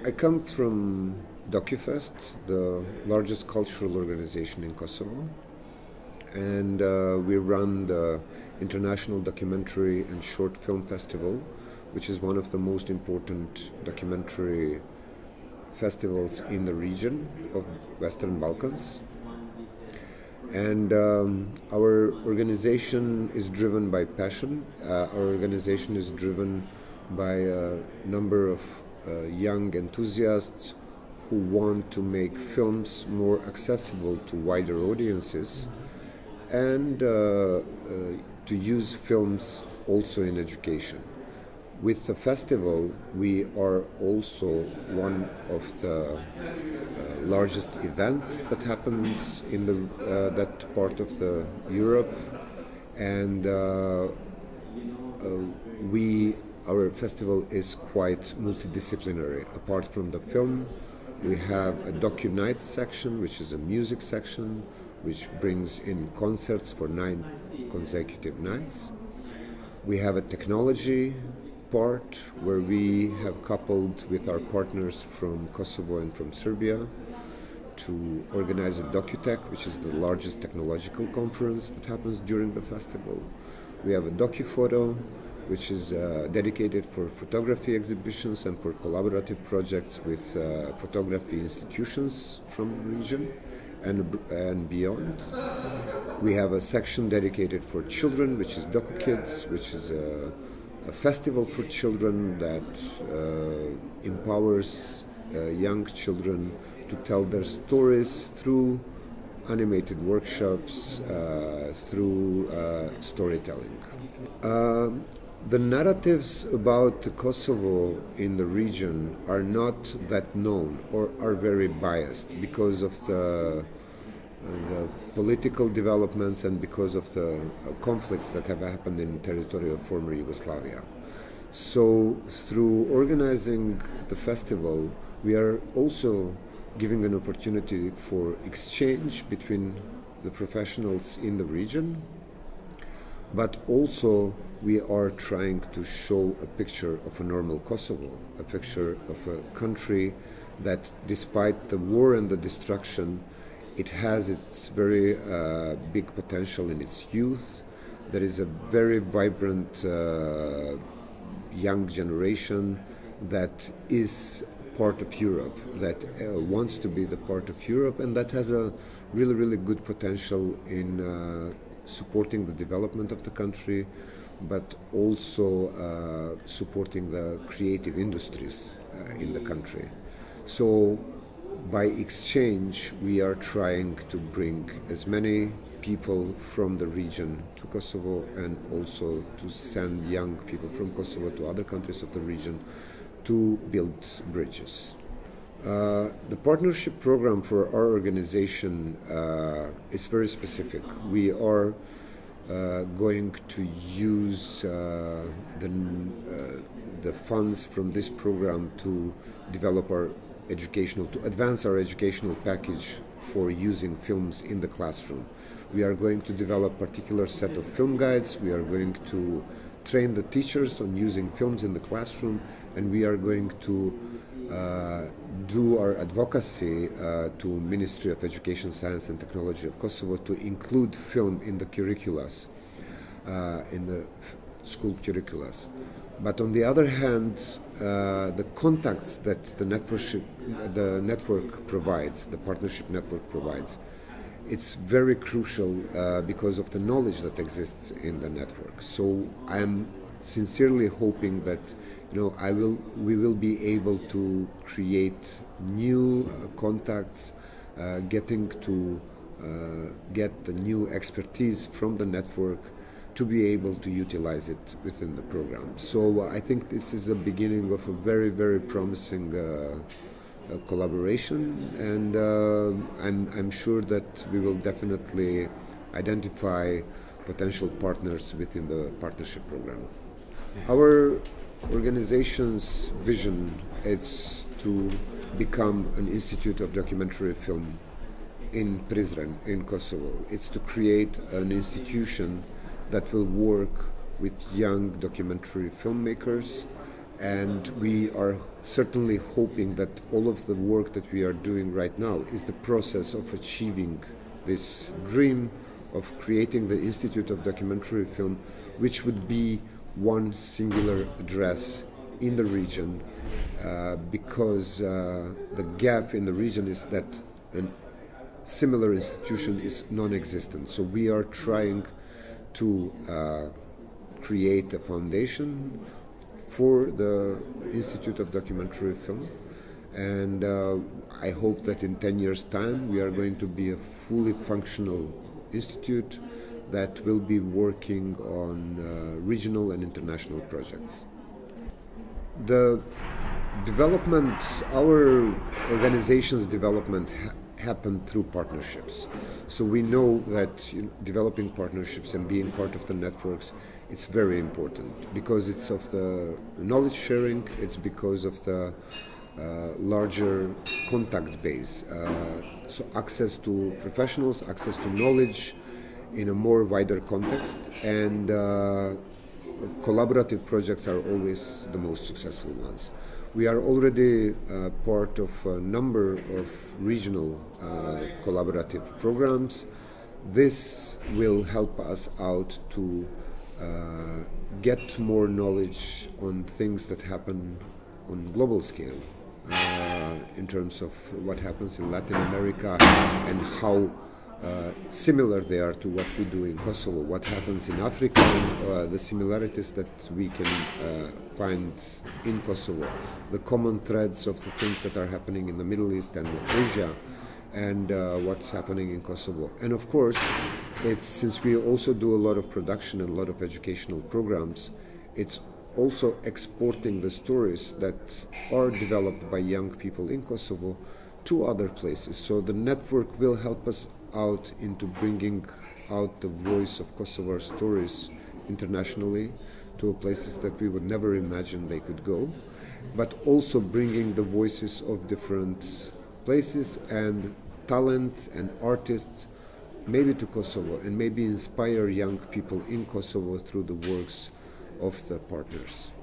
I come from Dokufest, the largest cultural organization in Kosovo, and we run the International Documentary and Short Film Festival, which is one of the most important documentary festivals in the region of Western Balkans. And our organization is driven by passion. Our organization is driven by a number of young enthusiasts who want to make films more accessible to wider audiences and to use films also in education. With the festival, we are also one of the largest events that happens in that part of the Europe, and our festival is quite multidisciplinary. Apart from the film, we have a docu-night section, which is a music section, which brings in concerts for 9 consecutive nights. We have a technology part where we have coupled with our partners from Kosovo and from Serbia to organize a DocuTech, which is the largest technological conference that happens during the festival. We have a DocuPhoto, which is dedicated for photography exhibitions and for collaborative projects with photography institutions from the region and beyond. We have a section dedicated for children, which is DocuKids, which is a festival for children that empowers young children to tell their stories through animated workshops, through storytelling. The narratives about Kosovo in the region are not that known or are very biased because of the political developments and because of the conflicts that have happened in the territory of former Yugoslavia. So through organizing the festival, we are also giving an opportunity for exchange between the professionals in the region, but also we are trying to show a picture of a normal Kosovo, a picture of a country that, despite the war and the destruction, it has its very big potential in its youth. There is a very vibrant young generation that is part of Europe, that wants to be the part of Europe, and that has a really, really good potential in supporting the development of the country, but also supporting the creative industries in the country. So by exchange, we are trying to bring as many people from the region to Kosovo and also to send young people from Kosovo to other countries of the region to build bridges. The partnership program for our organization is very specific. We are going to use the funds from this program to develop our to advance our educational package for using films in the classroom. We are going to develop a particular set of film guides. We are going to train the teachers on using films in the classroom, and we are going to do our advocacy to Ministry of Education, Science and Technology of Kosovo to include film in the curriculums, in the school curriculums. But on the other hand, the contacts that the network provides, the partnership network provides, it's very crucial because of the knowledge that exists in the network. So I am sincerely hoping that we will be able to create new contacts, getting to get the new expertise from the network to be able to utilize it within the program. So I think this is the beginning of a very, very promising collaboration, and I'm sure that we will definitely identify potential partners within the partnership program. Our organization's vision is to become an institute of documentary film in Prizren, in Kosovo. It's to create an institution that will work with young documentary filmmakers And we are certainly hoping that all of the work that we are doing right now is the process of achieving this dream of creating the Institute of Documentary Film, which would be one singular address in the region, because the gap in the region is that a similar institution is non-existent. So we are trying to create a foundation for the Institute of Documentary Film, and I hope that in 10 years' time we are going to be a fully functional institute that will be working on regional and international projects. The development, our organization's development happened through partnerships. So we know that developing partnerships and being part of the networks, it's very important because it's of the knowledge sharing, it's because of the larger contact base. So access to professionals, access to knowledge in a more wider context, and collaborative projects are always the most successful ones. We are already part of a number of regional collaborative programs. This will help us out to get more knowledge on things that happen on global scale, in terms of what happens in Latin America and how similar they are to what we do in Kosovo, what happens in Africa, and the similarities that we can find in Kosovo, the common threads of the things that are happening in the Middle East and Asia, and what's happening in Kosovo. And of course, it's since we also do a lot of production and a lot of educational programs, it's also exporting the stories that are developed by young people in Kosovo to other places. So the network will help us out into bringing out the voice of Kosovo stories internationally to places that we would never imagine they could go, but also bringing the voices of different places and talent and artists maybe to Kosovo, and maybe inspire young people in Kosovo through the works of the partners.